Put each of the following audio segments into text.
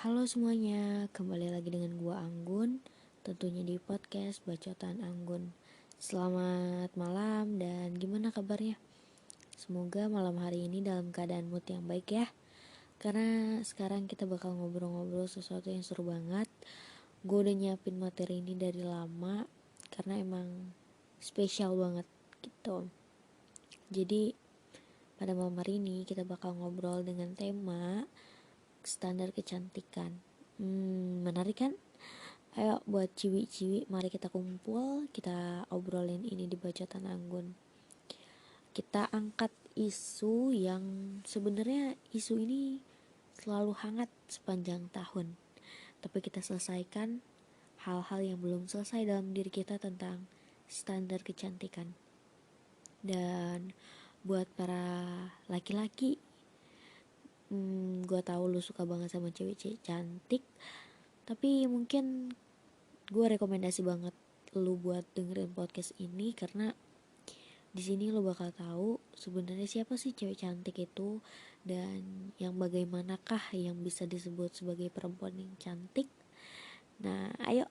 Halo semuanya, kembali lagi dengan gua Anggun, tentunya di podcast Bacotan Anggun. Selamat malam dan gimana kabarnya? Semoga malam hari ini dalam keadaan mood yang baik ya. Karena sekarang kita bakal ngobrol-ngobrol sesuatu yang seru banget. Gue udah nyiapin materi ini dari lama karena emang spesial banget gitu. Jadi pada malam hari ini kita bakal ngobrol dengan tema standar kecantikan. Menarik kan? Ayo buat ciwi-ciwi, mari kita kumpul, kita obrolin ini di Bacotan Anggun. Kita angkat isu yang sebenarnya isu ini selalu hangat sepanjang tahun. Tapi kita selesaikan hal-hal yang belum selesai dalam diri kita tentang standar kecantikan. Dan buat para laki-laki, gue tahu lu suka banget sama cewek-cewek cantik, tapi mungkin gue rekomendasi banget lu buat dengerin podcast ini karena di sini lu bakal tahu sebenarnya siapa sih cewek cantik itu dan yang bagaimanakah yang bisa disebut sebagai perempuan yang cantik. Nah, ayo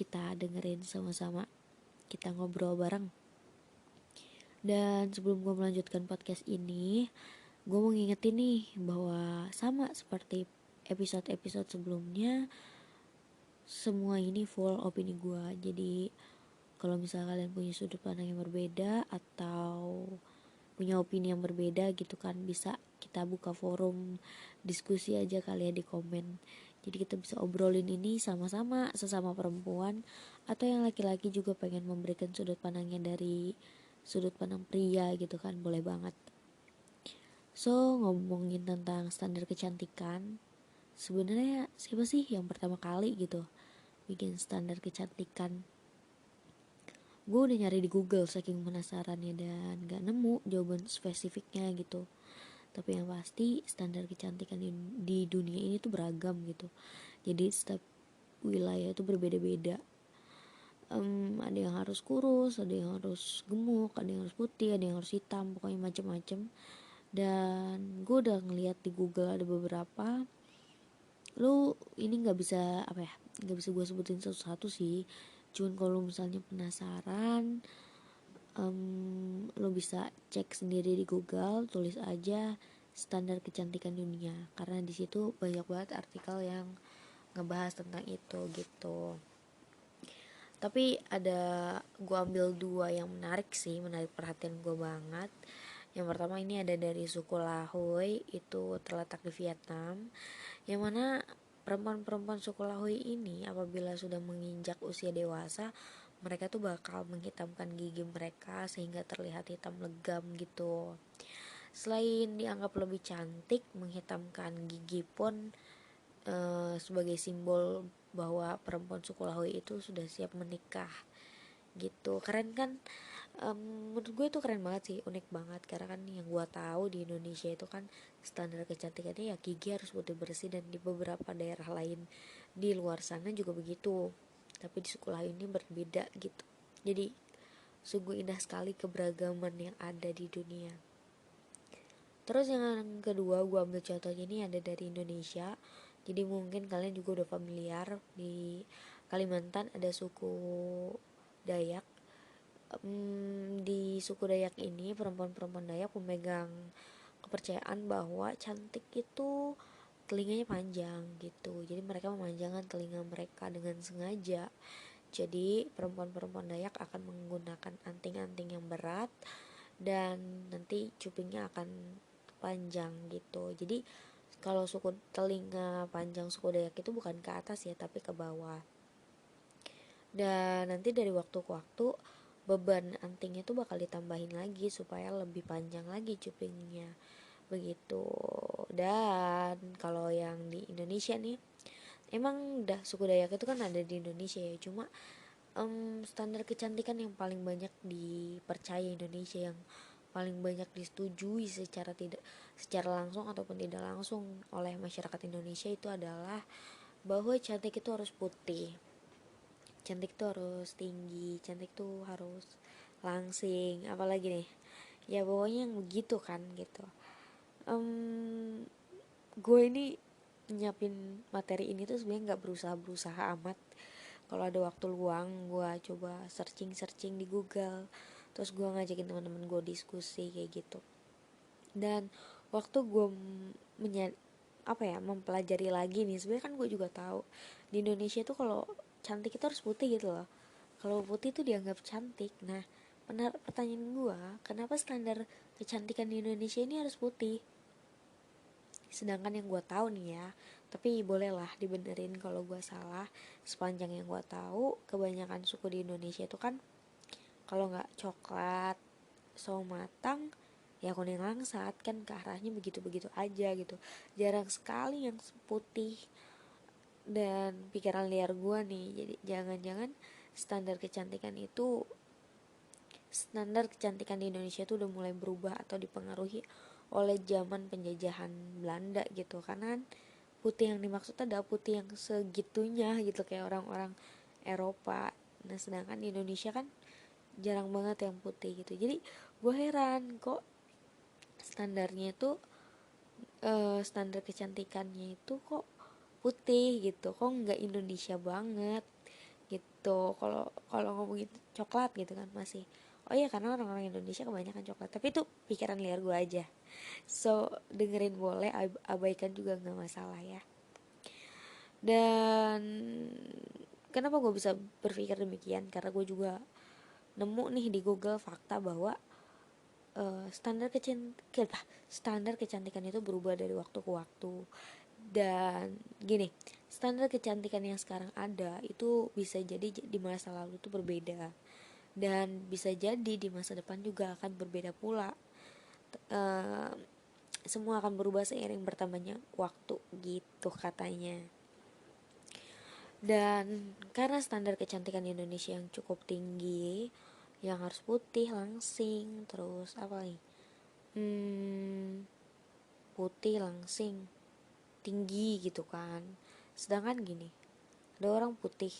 kita dengerin sama-sama, kita ngobrol bareng. Dan sebelum gue melanjutkan podcast ini, gue mau ngingetin nih bahwa sama seperti episode-episode sebelumnya, semua ini full opini gue. Jadi kalau misalnya kalian punya sudut pandang yang berbeda atau punya opini yang berbeda gitu kan, bisa kita buka forum diskusi aja kali ya di komen. Jadi kita bisa obrolin ini sama-sama sesama perempuan atau yang laki-laki juga pengen memberikan sudut pandangnya dari sudut pandang pria gitu kan, boleh banget. So, ngomongin tentang standar kecantikan, sebenarnya siapa sih yang pertama kali gitu bikin standar kecantikan? Gue udah nyari di Google saking penasarannya dan gak nemu jawaban spesifiknya gitu. Tapi yang pasti standar kecantikan di dunia ini tuh beragam gitu. Jadi setiap wilayah itu berbeda-beda. Ada yang harus kurus, ada yang harus gemuk, ada yang harus putih, ada yang harus hitam, pokoknya macem-macem. Dan gue udah ngeliat di Google ada beberapa. Lu ini nggak bisa apa ya? Nggak bisa gue sebutin satu-satu sih. Cuman kalau misalnya penasaran, lo bisa cek sendiri di Google, tulis aja standar kecantikan dunia karena di situ banyak banget artikel yang ngebahas tentang itu gitu. Tapi ada, gue ambil dua yang menarik sih, menarik perhatian gue banget. Yang pertama ini ada dari suku Lahui, itu terletak di Vietnam, yang mana perempuan-perempuan suku Lahui ini apabila sudah menginjak usia dewasa, mereka tuh bakal menghitamkan gigi mereka sehingga terlihat hitam legam gitu. Selain dianggap lebih cantik, menghitamkan gigi pun sebagai simbol bahwa perempuan suku Lahui itu sudah siap menikah gitu. Keren kan? Menurut gue itu keren banget sih, unik banget karena kan yang gue tahu di Indonesia itu kan standar kecantikannya ya gigi harus putih bersih, dan di beberapa daerah lain di luar sana juga begitu, tapi di sekolah ini berbeda gitu. Jadi sungguh indah sekali keberagaman yang ada di dunia. Terus yang kedua gue ambil contohnya ini ada dari Indonesia. Jadi mungkin kalian juga udah familiar, di Kalimantan ada suku Dayak. Di suku Dayak ini perempuan-perempuan Dayak memegang kepercayaan bahwa cantik itu telinganya panjang gitu. Jadi mereka memanjangkan telinga mereka dengan sengaja. Jadi perempuan-perempuan Dayak akan menggunakan anting-anting yang berat dan nanti cupingnya akan panjang gitu. Jadi kalau suku telinga panjang suku Dayak itu bukan ke atas ya, tapi ke bawah. Dan nanti dari waktu ke waktu beban antingnya tuh bakal ditambahin lagi supaya lebih panjang lagi cupingnya begitu. Dan kalau yang di Indonesia nih, emang dah suku Dayak itu kan ada di Indonesia ya, cuma standar kecantikan yang paling banyak dipercaya Indonesia, yang paling banyak disetujui secara langsung ataupun tidak langsung oleh masyarakat Indonesia itu adalah bahwa cantik itu harus putih, cantik tuh harus tinggi, cantik tuh harus langsing, apalagi nih ya pokoknya yang begitu kan gitu. Gue ini nyiapin materi ini tuh sebenarnya nggak berusaha amat. Kalau ada waktu luang gue coba searching di Google, terus gue ngajakin teman-teman gue diskusi kayak gitu. Dan waktu gue mempelajari lagi nih, sebenarnya kan gue juga tahu di Indonesia tuh kalau cantik itu harus putih gitu loh. Kalau putih tuh dianggap cantik. Nah, pertanyaan gue, kenapa standar kecantikan di Indonesia ini harus putih? Sedangkan yang gue tahu nih ya, tapi bolehlah dibenerin kalau gue salah. Sepanjang yang gue tahu, kebanyakan suku di Indonesia itu kan kalau nggak coklat sawo matang, ya kuning langsat, kan ke arahnya begitu-begitu aja gitu. Jarang sekali yang putih. Dan pikiran liar gue nih, jadi jangan-jangan standar kecantikan di Indonesia tuh udah mulai berubah atau dipengaruhi oleh zaman penjajahan Belanda gitu. Karena kan putih yang dimaksud adalah putih yang segitunya gitu, kayak orang-orang Eropa. Nah, sedangkan di Indonesia kan jarang banget yang putih gitu. Jadi gue heran kok standarnya itu standar kecantikannya itu kok putih gitu, kok nggak Indonesia banget gitu. Kalau ngomongin coklat gitu kan masih, oh iya karena orang-orang Indonesia kebanyakan coklat, tapi itu pikiran liar gue aja. So dengerin boleh, abaikan juga nggak masalah ya. Dan kenapa gue bisa berpikir demikian, karena gue juga nemu nih di Google fakta bahwa standar kecantikan itu berubah dari waktu ke waktu. Dan gini, standar kecantikan yang sekarang ada itu bisa jadi di masa lalu itu berbeda, dan bisa jadi di masa depan juga akan berbeda pula. uh, Semua akan berubah seiring bertambahnya waktu gitu katanya. Dan karena standar kecantikan di Indonesia yang cukup tinggi, yang harus putih langsing, terus apa nih, putih langsing tinggi gitu kan. Sedangkan gini, ada orang putih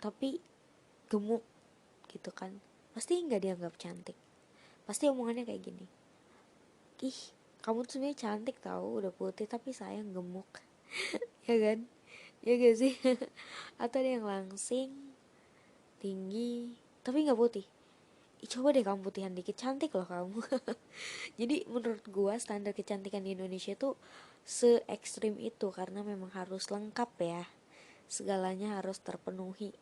tapi gemuk gitu kan, pasti nggak dianggap cantik. Pasti omongannya kayak gini, ih kamu tuh sebenarnya cantik tahu, udah putih tapi sayang gemuk. Ya kan, ya gak sih? Atau ada yang langsing tinggi tapi nggak putih, coba deh kamu putihan dikit, cantik loh kamu. Jadi menurut gua standar kecantikan di Indonesia tuh se ekstrim itu karena memang harus lengkap ya, segalanya harus terpenuhi.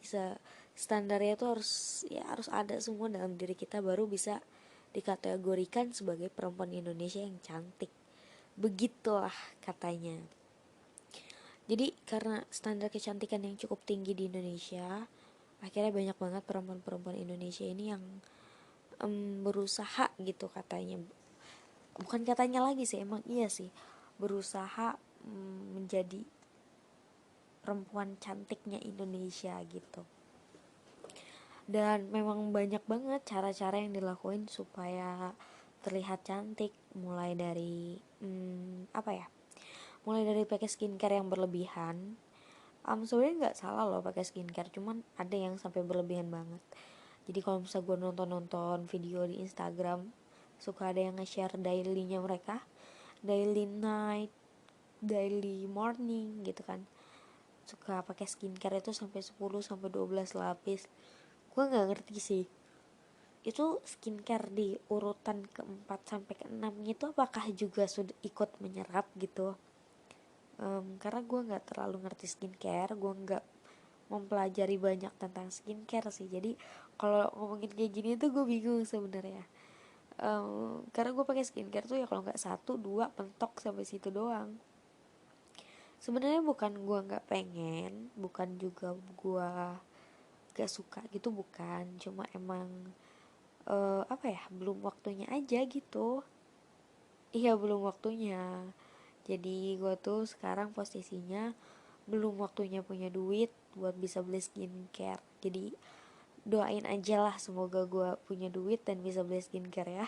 Standarnya tuh harus ada semua dalam diri kita baru bisa dikategorikan sebagai perempuan Indonesia yang cantik, begitulah katanya. Jadi karena standar kecantikan yang cukup tinggi di Indonesia, akhirnya banyak banget perempuan-perempuan Indonesia ini yang berusaha gitu katanya. Bukan katanya lagi sih, emang iya sih, berusaha menjadi perempuan cantiknya Indonesia gitu. Dan memang banyak banget cara-cara yang dilakuin supaya terlihat cantik, mulai dari mulai dari pakai skincare yang berlebihan. Sebenarnya nggak salah loh pakai skincare, cuman ada yang sampai berlebihan banget. Jadi kalau misalnya gue nonton video di Instagram, suka ada yang nge-share dailynya mereka, daily night, daily morning gitu kan, suka pakai skincare itu sampai 10 sampai 12 lapis. Gue nggak ngerti sih, itu skincare di urutan keempat sampai keenam itu apakah juga sudah ikut menyerap gitu. Karena gue nggak terlalu ngerti skincare, gue nggak mempelajari banyak tentang skincare sih. Jadi kalau ngomongin kayak gini tuh gue bingung sebenarnya. Karena gue pakai skincare tuh ya kalau nggak 1 2 pentok sampai situ doang. Sebenarnya bukan gue nggak pengen, bukan juga gue gak suka gitu, bukan, cuma emang belum waktunya aja gitu. Iya belum waktunya. Jadi gue tuh sekarang posisinya belum waktunya punya duit buat bisa beli skincare. Jadi doain aja lah semoga gue punya duit dan bisa beli skincare ya.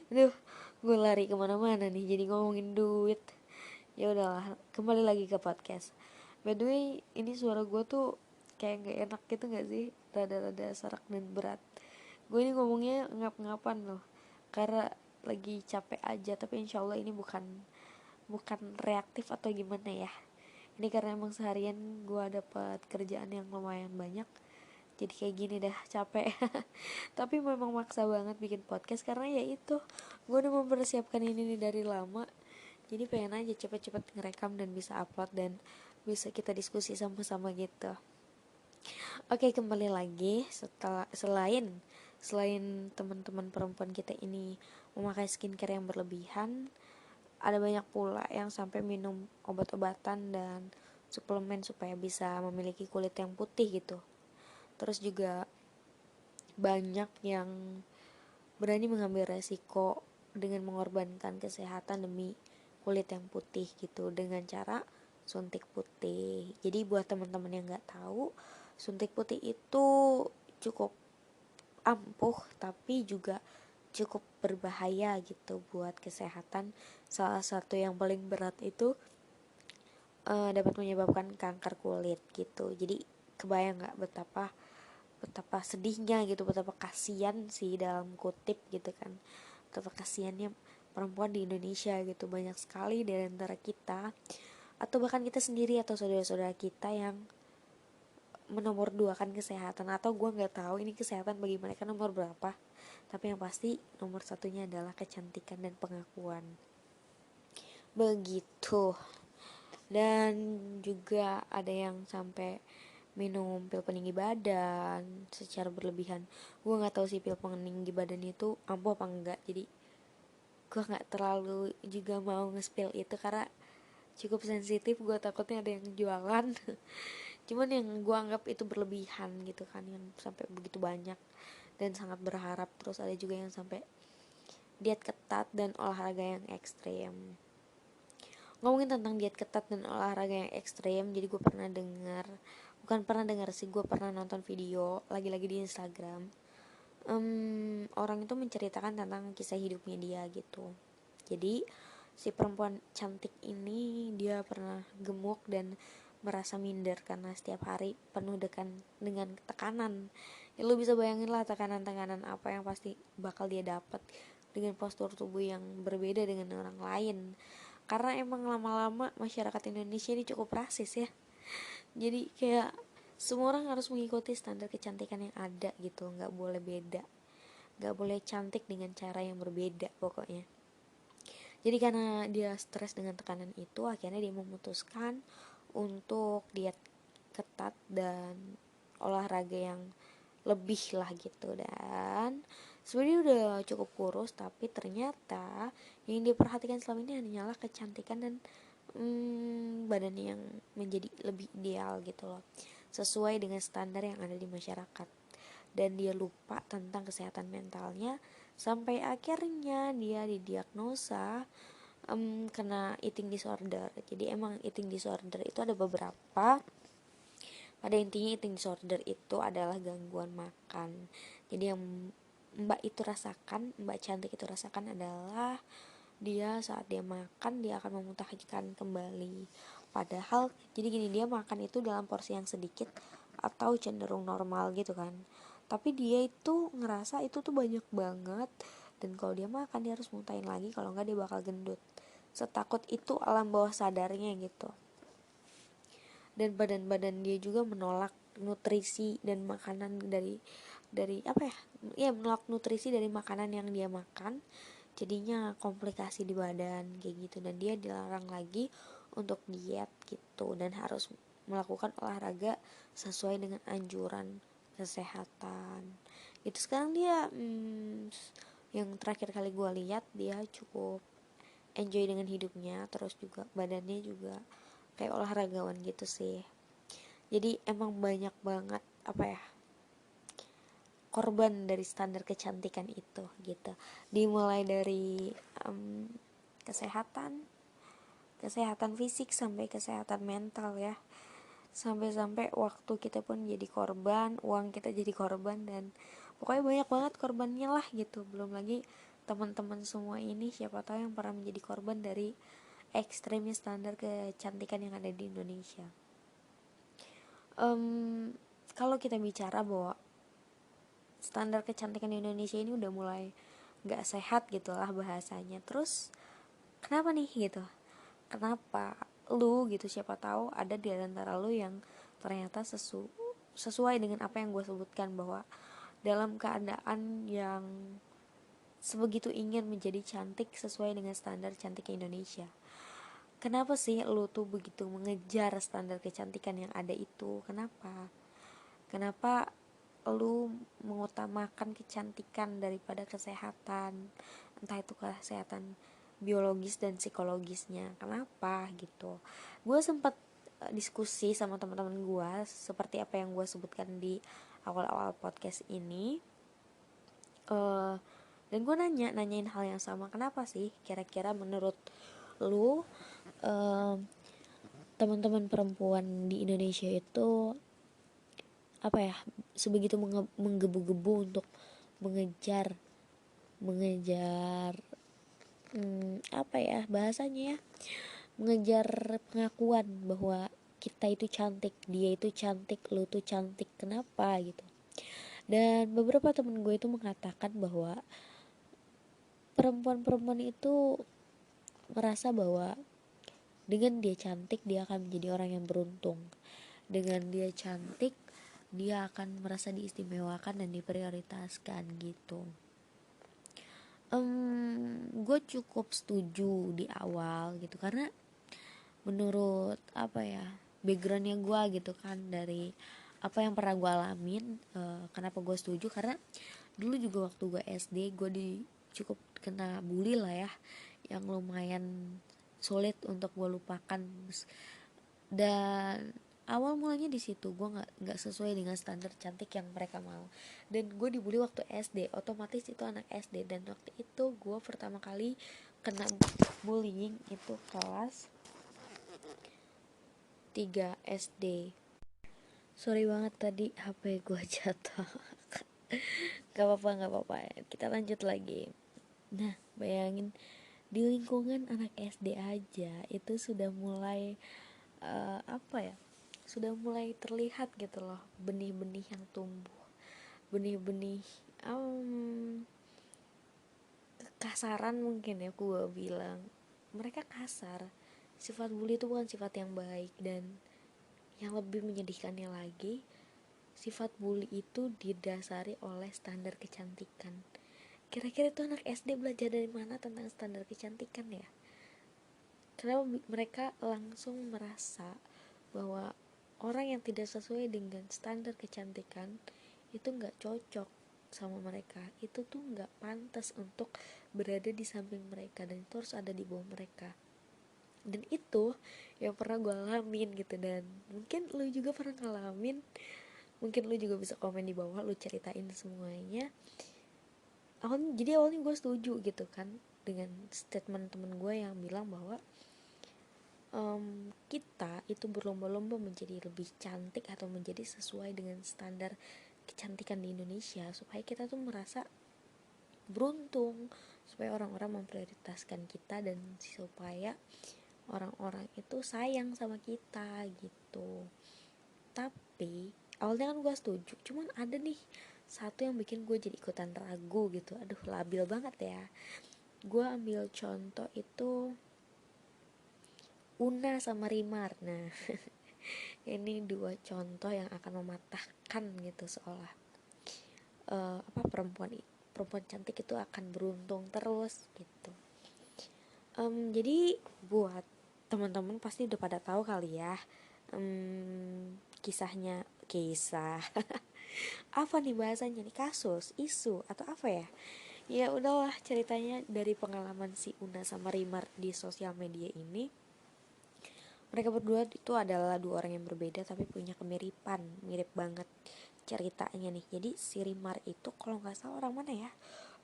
Aduh, gue lari kemana-mana nih jadi ngomongin duit. Ya udahlah, kembali lagi ke podcast. By the way, ini suara gue tuh kayak nggak enak gitu nggak sih? Rada-rada serak dan berat. Gue ini ngomongnya ngap-ngapan loh, karena lagi capek aja. Tapi insya Allah ini bukan bukan reaktif atau gimana ya. Ini karena emang seharian gue dapet kerjaan yang lumayan banyak, jadi kayak gini dah, capek. Tapi memang maksa banget bikin podcast karena ya itu, gue udah mempersiapkan ini nih dari lama. Jadi pengen aja cepet-cepet ngerekam dan bisa upload dan bisa kita diskusi sama-sama gitu. Oke, kembali lagi. Selain teman-teman perempuan kita ini memakai skincare yang berlebihan, ada banyak pula yang sampai minum obat-obatan dan suplemen supaya bisa memiliki kulit yang putih gitu. Terus juga banyak yang berani mengambil resiko dengan mengorbankan kesehatan demi kulit yang putih gitu dengan cara suntik putih. Jadi buat teman-teman yang nggak tahu, suntik putih itu cukup ampuh tapi juga cukup berbahaya gitu buat kesehatan. Salah satu yang paling berat itu dapat menyebabkan kanker kulit gitu. Jadi kebayang nggak betapa betapa sedihnya gitu, betapa kasihan sih dalam kutip gitu kan, betapa kasihannya perempuan di Indonesia gitu. Banyak sekali dari antara kita atau bahkan kita sendiri atau saudara-saudara kita yang menomorduakan kesehatan, atau gue nggak tahu ini kesehatan bagi mereka nomor berapa, tapi yang pasti nomor satunya adalah kecantikan dan pengakuan begitu. Dan juga ada yang sampai minum pil peninggi badan secara berlebihan. Gue nggak tahu sih pil peninggi badan itu ampuh apa enggak, jadi gue nggak terlalu juga mau nge-spill itu karena cukup sensitif. Gue takutnya ada yang jualan. Cuman yang gue anggap itu berlebihan gitu kan, yang sampai begitu banyak dan sangat berharap. Terus ada juga yang sampai diet ketat dan olahraga yang ekstrem. Ngomongin tentang diet ketat dan olahraga yang ekstrem, jadi gue pernah dengar, bukan pernah dengar sih, gue pernah nonton video lagi-lagi di Instagram. Orang itu menceritakan tentang kisah hidupnya dia gitu. Jadi si perempuan cantik ini dia pernah gemuk dan merasa minder karena setiap hari penuh dengan tekanan. Ya, lu bisa bayangin lah tekanan-tekanan apa yang pasti bakal dia dapat dengan postur tubuh yang berbeda dengan orang lain. Karena emang lama-lama masyarakat Indonesia ini cukup rasis ya. Jadi kayak semua orang harus mengikuti standar kecantikan yang ada gitu, nggak boleh beda, nggak boleh cantik dengan cara yang berbeda pokoknya. Jadi karena dia stres dengan tekanan itu, akhirnya dia memutuskan untuk diet ketat dan olahraga yang lebih lah gitu. Dan sebenarnya udah cukup kurus, tapi ternyata yang dia perhatikan selama ini hanyalah kecantikan dan badannya yang menjadi lebih ideal gitu loh, sesuai dengan standar yang ada di masyarakat. Dan dia lupa tentang kesehatan mentalnya sampai akhirnya dia didiagnosa kena eating disorder. Jadi emang eating disorder itu ada beberapa. Pada intinya eating disorder itu adalah gangguan makan. Jadi yang mbak cantik itu rasakan adalah dia saat dia makan dia akan memuntahkan kembali. Padahal jadi gini, dia makan itu dalam porsi yang sedikit atau cenderung normal gitu kan. Tapi dia itu ngerasa itu tuh banyak banget, dan kalau dia makan dia harus muntahin lagi, kalau enggak dia bakal gendut. Setakut itu alam bawah sadarnya gitu. Dan badan dia juga menolak nutrisi dan makanan dari apa ya? Ya, menolak nutrisi dari makanan yang dia makan. Jadinya komplikasi di badan kayak gitu, dan dia dilarang lagi untuk diet gitu dan harus melakukan olahraga sesuai dengan anjuran kesehatan. Itu sekarang dia yang terakhir kali gue lihat dia cukup enjoy dengan hidupnya, terus juga badannya juga kayak olahragawan gitu sih. Jadi emang banyak banget apa ya, korban dari standar kecantikan itu gitu. Dimulai dari kesehatan fisik sampai kesehatan mental ya. Sampai-sampai waktu kita pun jadi korban, uang kita jadi korban, dan pokoknya banyak banget korbannya lah gitu. Belum lagi teman-teman semua ini siapa tahu yang pernah menjadi korban dari ekstrimnya standar kecantikan yang ada di Indonesia. Kalau kita bicara bahwa standar kecantikan di Indonesia ini udah mulai gak sehat gitu lah bahasanya, terus kenapa nih gitu? Kenapa? Lu gitu, siapa tahu ada di antara lu yang ternyata sesuai dengan apa yang gue sebutkan, bahwa dalam keadaan yang sebegitu ingin menjadi cantik sesuai dengan standar cantik Indonesia. Kenapa sih lu tuh begitu mengejar standar kecantikan yang ada itu? Kenapa lu mengutamakan kecantikan daripada kesehatan, entah itu kesehatan biologis dan psikologisnya? Kenapa gitu? Gue sempat diskusi sama teman-teman gue seperti apa yang gue sebutkan di awal-awal podcast ini. Dan gue nanyain hal yang sama. Kenapa sih kira-kira menurut lu teman-teman perempuan di Indonesia itu apa ya, sebegitu menggebu-gebu untuk mengejar mengejar apa ya bahasanya ya, mengejar pengakuan bahwa kita itu cantik, dia itu cantik, lu tuh cantik. Kenapa gitu? Dan beberapa temen gue itu mengatakan bahwa perempuan-perempuan itu merasa bahwa dengan dia cantik dia akan menjadi orang yang beruntung. Dengan dia cantik dia akan merasa diistimewakan dan diprioritaskan gitu. Gue cukup setuju di awal gitu, karena menurut apa ya, backgroundnya gue gitu kan, dari apa yang pernah gue alamin. Kenapa gue setuju? Karena dulu juga waktu gue SD gue cukup kena bully lah ya, yang lumayan sulit untuk gue lupakan. Dan awal mulanya di situ, gue nggak sesuai dengan standar cantik yang mereka mau, dan gue dibully waktu SD. Otomatis itu anak SD, dan waktu itu gue pertama kali kena bullying itu kelas 3 SD. Sorry banget tadi HP gue jatuh. Gak apa-apa, kita lanjut lagi. Nah, bayangin di lingkungan anak SD aja itu sudah mulai apa ya, sudah mulai terlihat gitu loh benih-benih yang tumbuh, benih-benih kekasaran mungkin ya. Gue bilang mereka kasar. Sifat bully itu bukan sifat yang baik, dan yang lebih menyedihkannya lagi, sifat bully itu didasari oleh standar kecantikan. Kira-kira itu anak SD belajar dari mana tentang standar kecantikan ya? Kenapa mereka langsung merasa bahwa orang yang tidak sesuai dengan standar kecantikan itu gak cocok sama mereka, itu tuh gak pantas untuk berada di samping mereka, dan itu harus ada di bawah mereka. Dan itu yang pernah gue alamin gitu, dan mungkin lu juga pernah ngalamin. Mungkin lu juga bisa komen di bawah, lu ceritain semuanya. Jadi awalnya gue setuju gitu kan dengan statement temen gue yang bilang bahwa kita itu berlomba-lomba menjadi lebih cantik atau menjadi sesuai dengan standar kecantikan di Indonesia, supaya kita tuh merasa beruntung, supaya orang-orang memprioritaskan kita, dan supaya orang-orang itu sayang sama kita gitu. Tapi awalnya kan gue setuju, cuman ada nih satu yang bikin gue jadi ikutan ragu gitu. Aduh, labil banget ya. Gue ambil contoh itu Una sama Rimar. Nah, ini dua contoh yang akan mematahkan gitu seolah perempuan cantik itu akan beruntung terus gitu. Jadi buat teman-teman pasti udah pada tahu kali ya, kisah apa nih bahasanya nih, kasus, isu, atau apa ya. Ya udahlah, ceritanya dari pengalaman si Una sama Rimar di sosial media ini. Mereka berdua itu adalah dua orang yang berbeda tapi punya kemiripan, mirip banget ceritanya nih. Jadi si Rimar itu kalau nggak salah orang mana ya?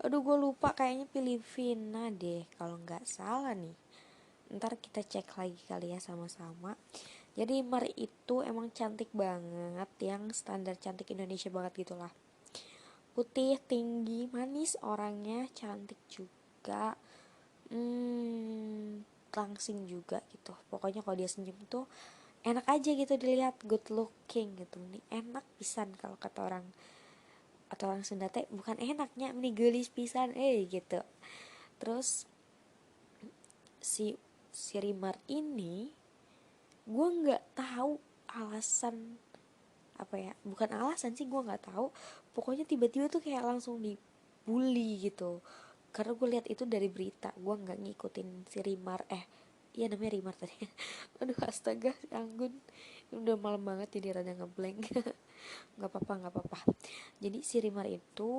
Aduh, gue lupa, kayaknya Filipina deh kalau nggak salah nih. Ntar kita cek lagi kali ya sama-sama. Jadi Rimar itu emang cantik banget, yang standar cantik Indonesia banget gitulah. Putih, tinggi, manis orangnya, cantik juga. Langsing juga gitu. Pokoknya kalau dia senyum tuh enak aja gitu dilihat, good looking gitu. Nih enak pisan kalau kata orang atau orang Sunda teh, bukan enaknya nih, gelis pisan gitu. Terus si si Rimar ini, gue nggak tahu alasan apa ya, bukan alasan sih, gue nggak tahu, pokoknya tiba-tiba tuh kayak langsung dibully gitu. Karena gue lihat itu dari berita, gue nggak ngikutin si Rimar, iya namanya Rimar tadi. Aduh astaga, Anggun, udah malam banget jadi rada ngeblank. Nggak apa-apa. Jadi si Rimar itu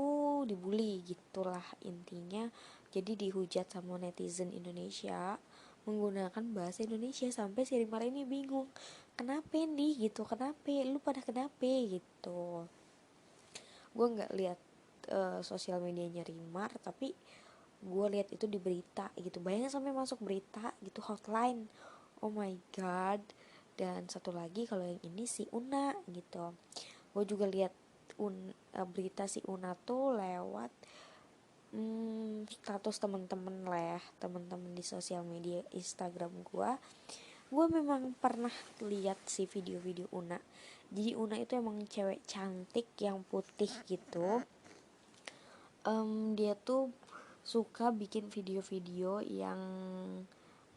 dibully gitulah intinya. Jadi dihujat sama netizen Indonesia menggunakan bahasa Indonesia, sampai si Rimar ini bingung, kenapa nih gitu, kenapa lu pada kenapa gitu. Gue nggak lihat sosial medianya Rimar, tapi gue lihat itu di berita gitu. Bayangin sampai masuk berita gitu, hotline, oh my god. Dan satu lagi kalau yang ini si Una gitu, gue juga lihat berita si Una tuh lewat status temen-temen lah ya, temen-temen di sosial media Instagram gue memang pernah lihat sih video-video Una. Jadi Una itu emang cewek cantik yang putih gitu. Dia tuh suka bikin video-video yang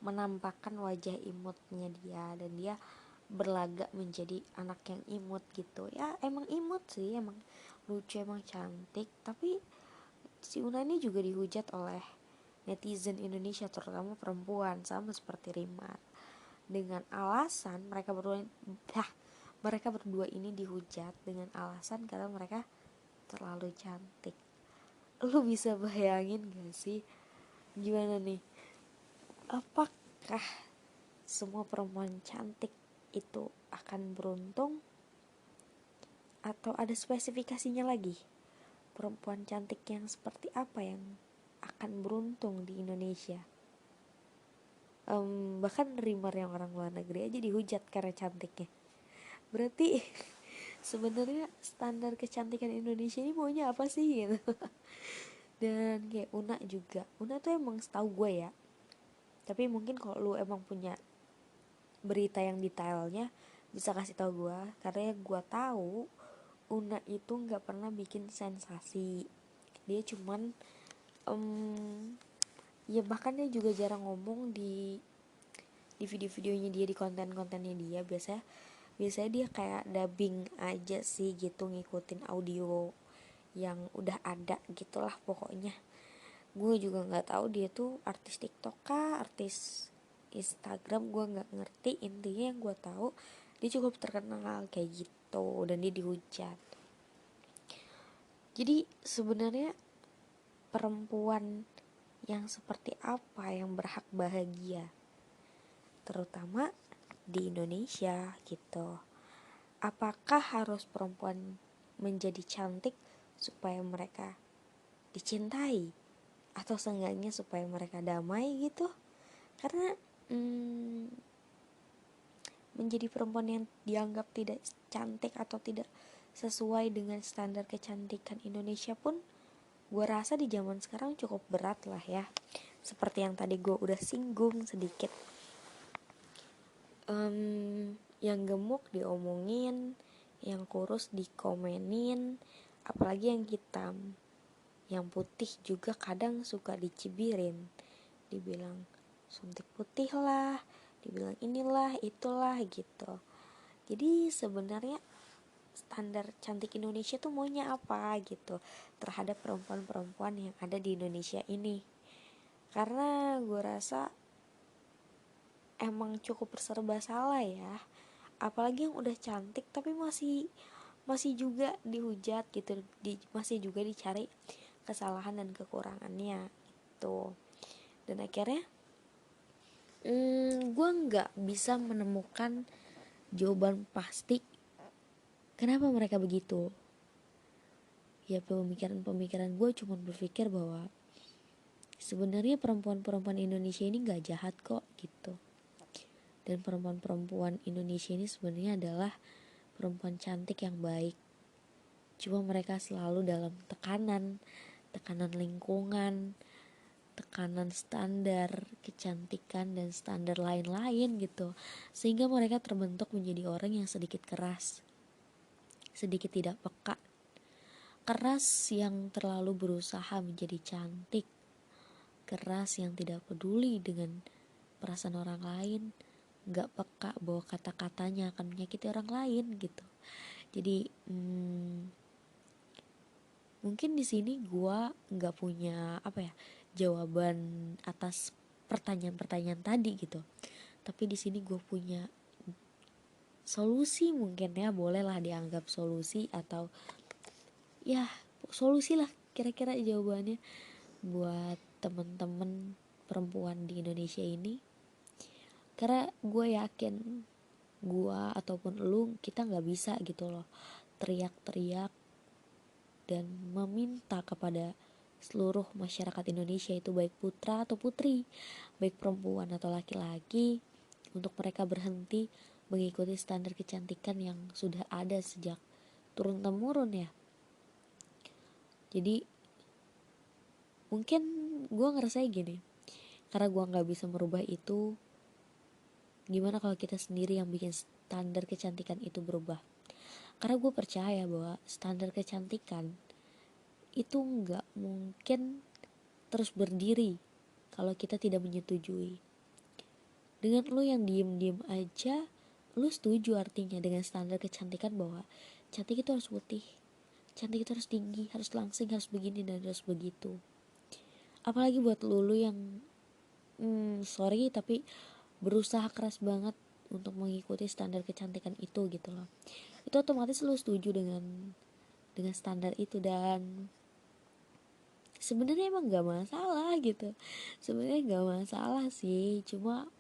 menampakkan wajah imutnya dia, dan dia berlagak menjadi anak yang imut gitu ya. Emang imut sih, emang lucu, emang cantik. Tapi si Una ini juga dihujat oleh netizen Indonesia, terutama perempuan, sama seperti Rimar, dengan alasan mereka berdua ini dihujat dengan alasan karena mereka terlalu cantik. Lu bisa bayangin gak sih gimana nih, apakah semua perempuan cantik itu akan beruntung, atau ada spesifikasinya lagi? Perempuan cantik yang seperti apa yang akan beruntung di Indonesia? Bahkan Rimar yang orang luar negeri aja dihujat karena cantiknya. Berarti sebenarnya standar kecantikan Indonesia ini maunya apa sih gitu. Dan kayak Una juga, Una tuh emang setahu gue ya, tapi mungkin kalau lu emang punya berita yang detailnya bisa kasih tahu gue, karena ya gue tahu Una itu nggak pernah bikin sensasi. Dia cuman ya bahkan dia juga jarang ngomong di video-videonya dia, di konten-kontennya dia. Biasanya dia kayak dubbing aja sih gitu, ngikutin audio yang udah ada gitulah pokoknya. Gue juga nggak tahu dia tuh artis TikTok kah, artis Instagram, gue nggak ngerti. Intinya yang gue tahu dia cukup terkenal kayak gitu, dan dia dihujat. Jadi sebenarnya perempuan yang seperti apa yang berhak bahagia, terutama di Indonesia gitu? Apakah harus perempuan menjadi cantik supaya mereka dicintai, atau seenggaknya supaya mereka damai gitu? Karena menjadi perempuan yang dianggap tidak cantik atau tidak sesuai dengan standar kecantikan Indonesia pun, gue rasa di zaman sekarang cukup berat lah ya. Seperti yang tadi gue udah singgung sedikit, yang gemuk diomongin, yang kurus dikomenin, apalagi yang hitam. Yang putih juga kadang suka dicibirin, dibilang suntik putih lah, dibilang inilah itulah gitu. Jadi sebenarnya standar cantik Indonesia tuh maunya apa gitu terhadap perempuan-perempuan yang ada di Indonesia ini. Karena gue rasa emang cukup serba salah ya. Apalagi yang udah cantik tapi masih juga dihujat gitu, masih juga dicari kesalahan dan kekurangannya gitu. Dan akhirnya gue nggak bisa menemukan jawaban pasti kenapa mereka begitu. Ya pemikiran gue cuma berpikir bahwa sebenarnya perempuan-perempuan Indonesia ini nggak jahat kok gitu. Dan perempuan-perempuan Indonesia ini sebenarnya adalah perempuan cantik yang baik. Cuma mereka selalu dalam tekanan lingkungan, tekanan standar kecantikan dan standar lain-lain gitu, sehingga mereka terbentuk menjadi orang yang sedikit keras, sedikit tidak peka, keras yang terlalu berusaha menjadi cantik, keras yang tidak peduli dengan perasaan orang lain, gak peka bahwa kata-katanya akan menyakiti orang lain gitu. Jadi mungkin di sini gue gak punya jawaban atas pertanyaan-pertanyaan tadi gitu, tapi di sini gue punya solusi, mungkin ya bolehlah dianggap solusi, atau ya solusi lah kira-kira jawabannya buat temen-temen perempuan di Indonesia ini. Karena gue yakin gue ataupun lu, kita gak bisa gitu loh teriak-teriak dan meminta kepada seluruh masyarakat Indonesia, itu baik putra atau putri, baik perempuan atau laki-laki, untuk mereka berhenti mengikuti standar kecantikan yang sudah ada sejak turun-temurun ya. Jadi mungkin gue ngerasa gini, karena gue gak bisa merubah itu, gimana kalau kita sendiri yang bikin standar kecantikan itu berubah. Karena gue percaya bahwa standar kecantikan itu gak mungkin terus berdiri kalau kita tidak menyetujui. Dengan lu yang diem-diem aja, lu setuju artinya dengan standar kecantikan bahwa cantik itu harus putih, cantik itu harus tinggi, harus langsing, harus begini dan harus begitu. Apalagi buat lu yang sorry tapi berusaha keras banget untuk mengikuti standar kecantikan itu gitu loh. Itu otomatis lu setuju dengan standar itu, dan sebenarnya emang gak masalah gitu. Sebenarnya gak masalah sih, cuma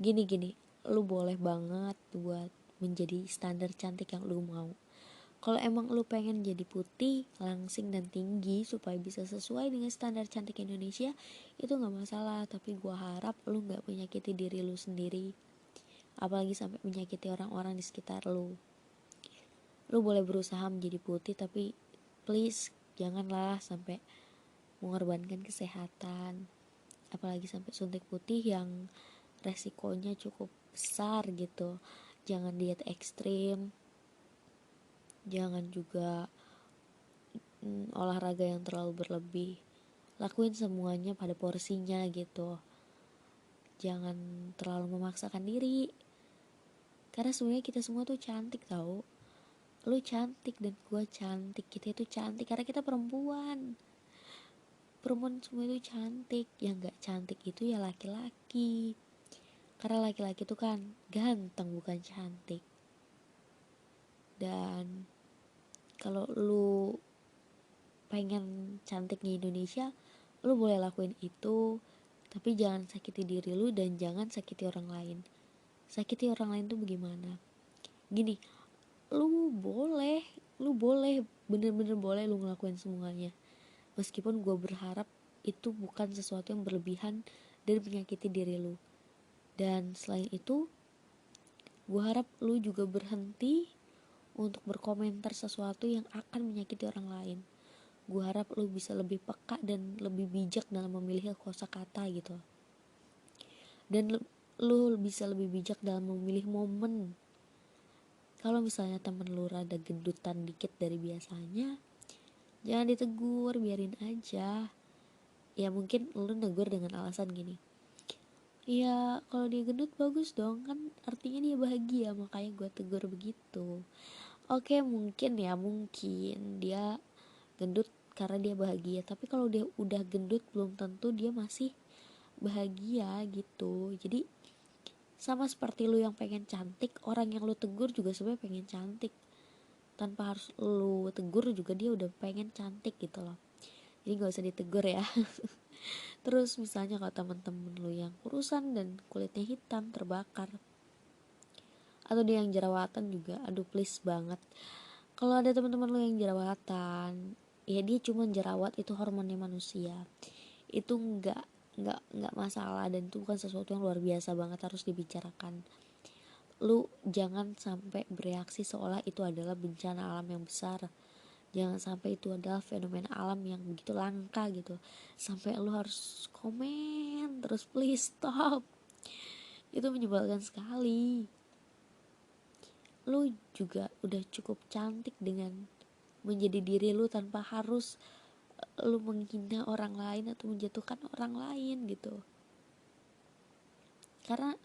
gini, lu boleh banget buat menjadi standar cantik yang lu mau. Kalau emang lu pengen jadi putih, langsing dan tinggi supaya bisa sesuai dengan standar cantik Indonesia, itu gak masalah. Tapi gua harap lu gak menyakiti diri lu sendiri, apalagi sampai menyakiti orang-orang di sekitar lu. Lu boleh berusaha menjadi putih, tapi please janganlah sampai mengorbankan kesehatan, apalagi sampai suntik putih yang resikonya cukup besar gitu. Jangan diet ekstrim, jangan juga olahraga yang terlalu berlebih. Lakuin semuanya pada porsinya gitu. Jangan terlalu memaksakan diri, karena sebenarnya kita semua tuh cantik tau. Lu cantik dan gua cantik, kita itu cantik karena kita perempuan. Perempuan semua itu cantik, yang gak cantik itu ya laki-laki. Karena laki-laki itu kan ganteng bukan cantik. Dan kalau lu pengen cantik di Indonesia, lu boleh lakuin itu, tapi jangan sakiti diri lu dan jangan sakiti orang lain. Sakiti orang lain tuh bagaimana? Gini, lu boleh bener-bener boleh lu ngelakuin semuanya, meskipun gue berharap itu bukan sesuatu yang berlebihan dan menyakiti diri lu. Dan selain itu, gue harap lu juga berhenti untuk berkomentar sesuatu yang akan menyakiti orang lain. Gue harap lu bisa lebih peka dan lebih bijak dalam memilih kosakata gitu. Dan lu bisa lebih bijak dalam memilih momen. Kalau misalnya temen lu rada gendutan dikit dari biasanya, jangan ditegur, biarin aja. Ya mungkin lu negur dengan alasan gini, ya kalau dia gendut bagus dong, kan artinya dia bahagia, makanya gue tegur begitu. Oke, mungkin dia gendut karena dia bahagia, tapi kalau dia udah gendut belum tentu dia masih bahagia gitu. Jadi sama seperti lu yang pengen cantik, orang yang lu tegur juga sebenarnya pengen cantik. Tanpa harus lu tegur juga dia udah pengen cantik gitu loh. Jadi gak usah ditegur ya. Terus misalnya kalau temen-temen lu yang kurusan dan kulitnya hitam terbakar, atau dia yang jerawatan juga, aduh please banget. Kalau ada teman-teman lu yang jerawatan, ya dia cuma jerawat, itu hormonnya manusia. Itu nggak masalah, dan itu bukan sesuatu yang luar biasa banget harus dibicarakan. Lu jangan sampai bereaksi seolah itu adalah bencana alam yang besar. Jangan sampai itu adalah fenomena alam yang begitu langka gitu sampai lu harus komen terus. Please stop, itu menyebalkan sekali. Lu juga udah cukup cantik dengan menjadi diri lu tanpa harus lu menghina orang lain atau menjatuhkan orang lain gitu. Karena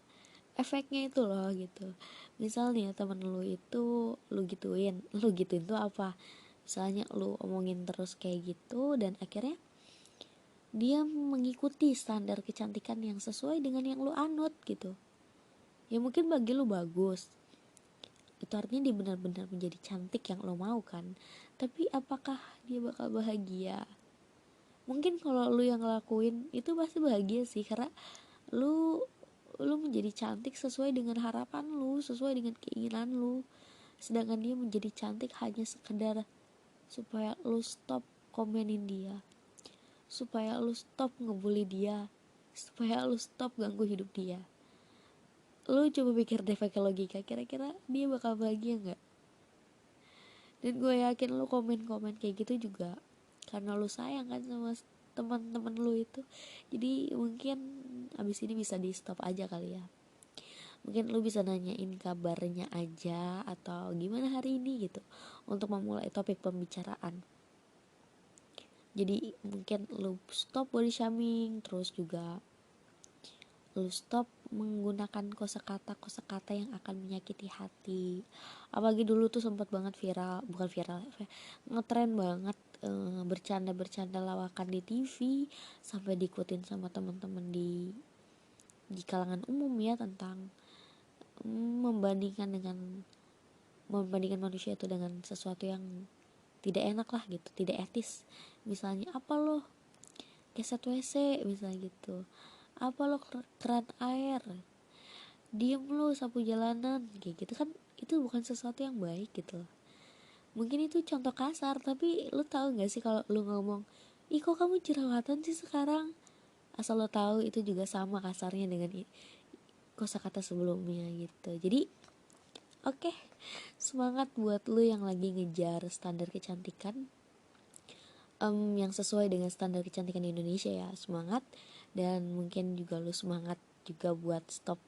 efeknya itu loh gitu. Misalnya temen lu itu lu gituin tuh apa, misalnya lu omongin terus kayak gitu dan akhirnya dia mengikuti standar kecantikan yang sesuai dengan yang lu anut gitu. Ya mungkin bagi lu bagus, itu artinya dia benar-benar menjadi cantik yang lo mau kan, tapi apakah dia bakal bahagia? Mungkin kalau lu yang ngelakuin itu pasti bahagia sih, karena lu lu menjadi cantik sesuai dengan harapan lu, sesuai dengan keinginan lu. Sedangkan dia menjadi cantik hanya sekedar supaya lu stop komenin dia, supaya lu stop ngebully dia, supaya lu stop ganggu hidup dia. Lu coba pikir deh pakai logika, kira-kira dia bakal bahagia nggak? Dan gue yakin lu komen-komen kayak gitu juga karena lu sayang kan sama teman-teman lu itu. Jadi mungkin abis ini bisa di stop aja kali ya. Mungkin lu bisa nanyain kabarnya aja atau gimana hari ini gitu, untuk memulai topik pembicaraan. Jadi mungkin lu stop body shaming, terus juga lu stop menggunakan kosakata yang akan menyakiti hati. Apalagi dulu tuh sempat banget viral, bukan viral, ngetren banget, bercanda-bercanda lawakan di TV sampai diikutin sama teman-teman di kalangan umum ya, tentang membandingkan manusia itu dengan sesuatu yang tidak enak lah gitu, tidak etis. Misalnya apa loh keset WC misalnya gitu, apa lo keran air, diem lo sapu jalanan, kayak gitu kan. Itu bukan sesuatu yang baik gitu. Mungkin itu contoh kasar, tapi lo tahu nggak sih kalau lo ngomong, ih kok kamu jerawatan sih sekarang, asal lo tahu itu juga sama kasarnya dengan kosakata sebelumnya gitu. Jadi oke, semangat buat lo yang lagi ngejar standar kecantikan, yang sesuai dengan standar kecantikan di Indonesia ya. Semangat. Dan mungkin juga lu semangat juga buat stop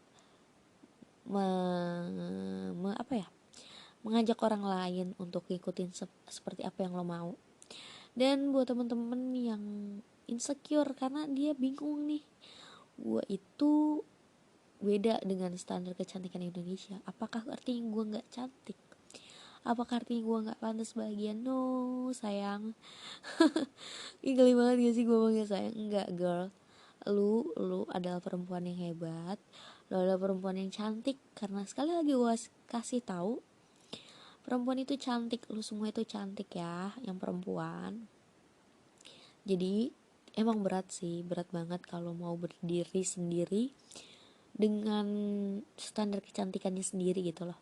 mengajak orang lain untuk ngikutin seperti apa yang lo mau. Dan buat temen-temen yang insecure karena dia bingung nih, gue itu beda dengan standar kecantikan Indonesia, apakah artinya gue gak cantik? Apakah artinya gue gak pantas bahagia? No sayang. Ih geli banget gak sih gue ngomongnya sayang? Enggak girl, lu adalah perempuan yang hebat, lu adalah perempuan yang cantik. Karena sekali lagi gue kasih tahu, perempuan itu cantik, lu semua itu cantik ya, yang perempuan. Jadi emang berat sih, berat banget kalau mau berdiri sendiri dengan standar kecantikannya sendiri gitu loh.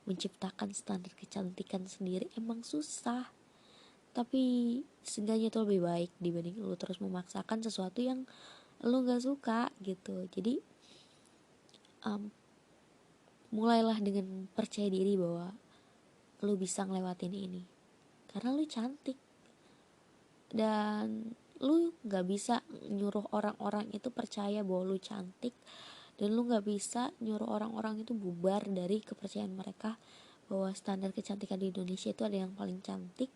Menciptakan standar kecantikan sendiri emang susah, tapi seenggaknya itu lebih baik dibanding lu terus memaksakan sesuatu yang lu gak suka gitu. Jadi mulailah dengan percaya diri bahwa lu bisa ngelewatin ini karena lu cantik. Dan lu gak bisa nyuruh orang-orang itu percaya bahwa lu cantik, dan lu gak bisa nyuruh orang-orang itu bubar dari kepercayaan mereka bahwa standar kecantikan di Indonesia itu ada yang paling cantik.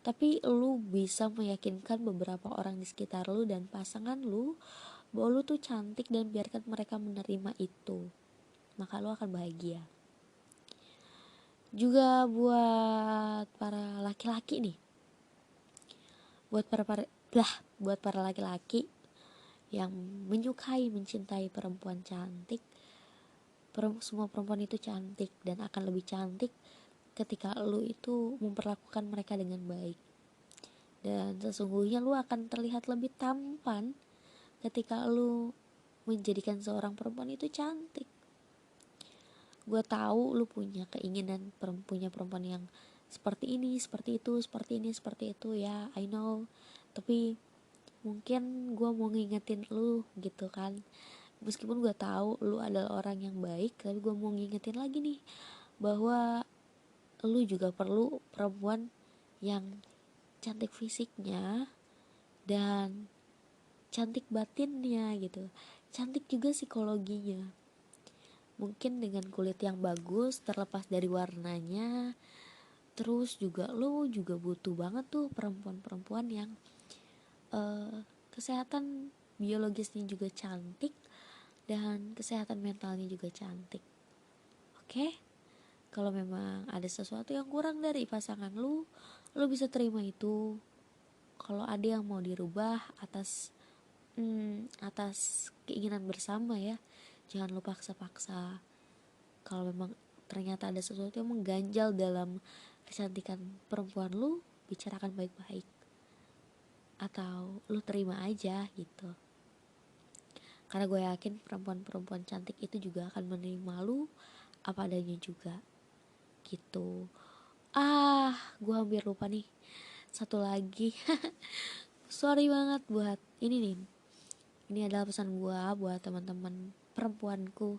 Tapi lu bisa meyakinkan beberapa orang di sekitar lu dan pasangan lu bahwa lu tuh cantik, dan biarkan mereka menerima itu, maka lu akan bahagia. Juga buat para laki-laki nih, buat para laki-laki yang menyukai, mencintai perempuan cantik. Semua perempuan itu cantik dan akan lebih cantik ketika lu itu memperlakukan mereka dengan baik. Dan sesungguhnya lu akan terlihat lebih tampan ketika lu menjadikan seorang perempuan itu cantik. Gue tahu lu punya keinginan punya perempuan yang seperti ini, seperti itu, seperti ini, seperti itu ya, I know. Tapi mungkin gue mau ngingetin lu gitu kan, meskipun gue tahu lu adalah orang yang baik, tapi gue mau ngingetin lagi nih bahwa lu juga perlu perempuan yang cantik fisiknya dan cantik batinnya gitu, cantik juga psikologinya. Mungkin dengan kulit yang bagus terlepas dari warnanya. Terus juga lu juga butuh banget tuh perempuan-perempuan yang kesehatan biologisnya juga cantik, dan kesehatan mentalnya juga cantik. Oke? Kalau memang ada sesuatu yang kurang dari pasangan lu bisa terima itu. Kalau ada yang mau dirubah atas keinginan bersama ya, jangan lu paksa-paksa. Kalau memang ternyata ada sesuatu yang mengganjal dalam kecantikan perempuan lu, bicarakan baik-baik, atau lu terima aja gitu. Karena gue yakin perempuan-perempuan cantik itu juga akan menerima lu apa adanya juga gitu. Gue hampir lupa nih, satu lagi. Sorry banget buat ini nih. Ini adalah pesan gue buat teman-teman perempuanku,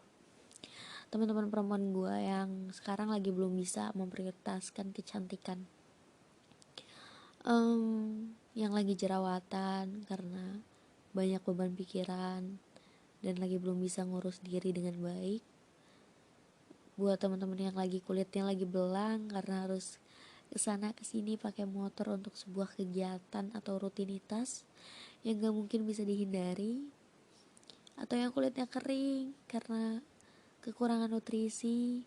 teman-teman perempuan gue yang sekarang lagi belum bisa memprioritaskan kecantikan, yang lagi jerawatan karena banyak beban pikiran dan lagi belum bisa ngurus diri dengan baik. Buat teman-teman yang lagi kulitnya lagi belang karena harus kesana kesini pakai motor untuk sebuah kegiatan atau rutinitas yang gak mungkin bisa dihindari, atau yang kulitnya kering karena kekurangan nutrisi,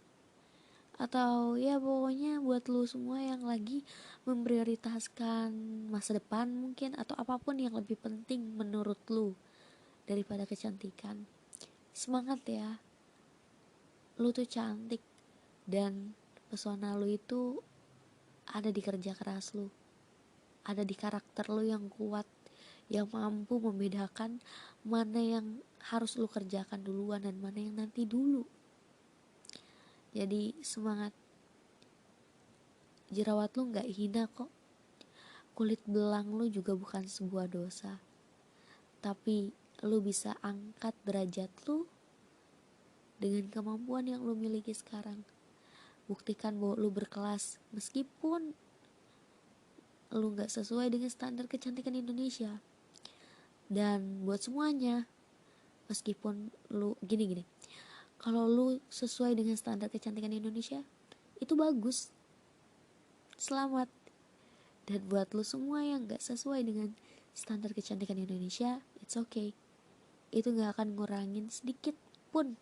atau ya pokoknya buat lu semua yang lagi memprioritaskan masa depan mungkin, atau apapun yang lebih penting menurut lu daripada kecantikan. Semangat ya, lu tuh cantik dan pesona lu itu ada di kerja keras lu, ada di karakter lu yang kuat, yang mampu membedakan mana yang harus lu kerjakan duluan dan mana yang nanti dulu. Jadi semangat. Jerawat lu gak hina kok, kulit belang lu juga bukan sebuah dosa, tapi lu bisa angkat derajat lu dengan kemampuan yang lu miliki sekarang. Buktikan bahwa lu berkelas meskipun lu gak sesuai dengan standar kecantikan Indonesia. Dan buat semuanya, meskipun lu gini, kalau lu sesuai dengan standar kecantikan Indonesia, itu bagus, selamat. Dan buat lu semua yang gak sesuai dengan standar kecantikan Indonesia, it's okay, itu gak akan ngurangin sedikit pun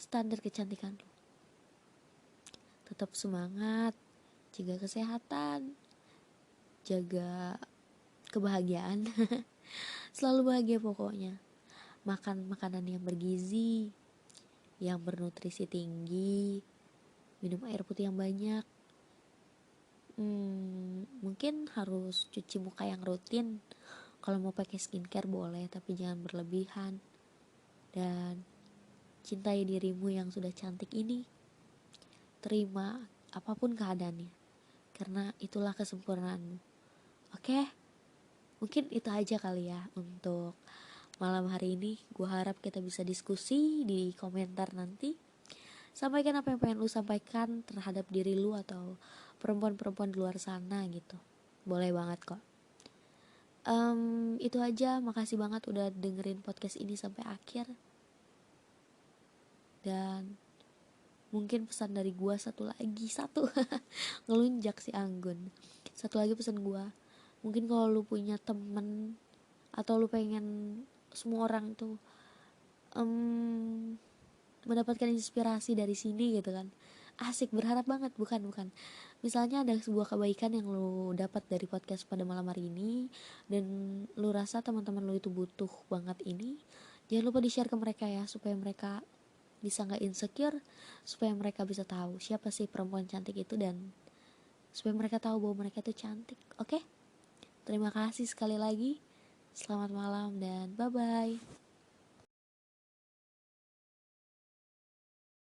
standar kecantikan lu. Tetap semangat, jaga kesehatan, jaga kebahagiaan. Selalu bahagia pokoknya. Makan makanan yang bergizi, yang bernutrisi tinggi, minum air putih yang banyak. Mungkin harus cuci muka yang rutin. Kalau mau pakai skincare boleh, tapi jangan berlebihan. Dan cintai dirimu yang sudah cantik ini. Terima apapun keadaannya, karena itulah kesempurnaanmu. Oke? Mungkin itu aja kali ya untuk malam hari ini. Gue harap kita bisa diskusi di komentar nanti. Sampaikan apa yang pengen lu sampaikan terhadap diri lu atau perempuan-perempuan di luar sana gitu. Boleh banget kok. Itu aja. Makasih banget udah dengerin podcast ini sampai akhir. Dan mungkin pesan dari gue satu ngelunjak si Anggun. Satu lagi pesan gue, mungkin kalau lu punya temen atau lu pengen semua orang tuh mendapatkan inspirasi dari sini gitu kan, asik, berharap banget, bukan misalnya ada sebuah kebaikan yang lu dapat dari podcast pada malam hari ini dan lu rasa teman-teman lu itu butuh banget ini, jangan lupa di-share ke mereka ya, supaya mereka bisa gak insecure, supaya mereka bisa tahu siapa sih perempuan cantik itu, dan supaya mereka tahu bahwa mereka itu cantik. Oke? Terima kasih sekali lagi. Selamat malam dan bye-bye.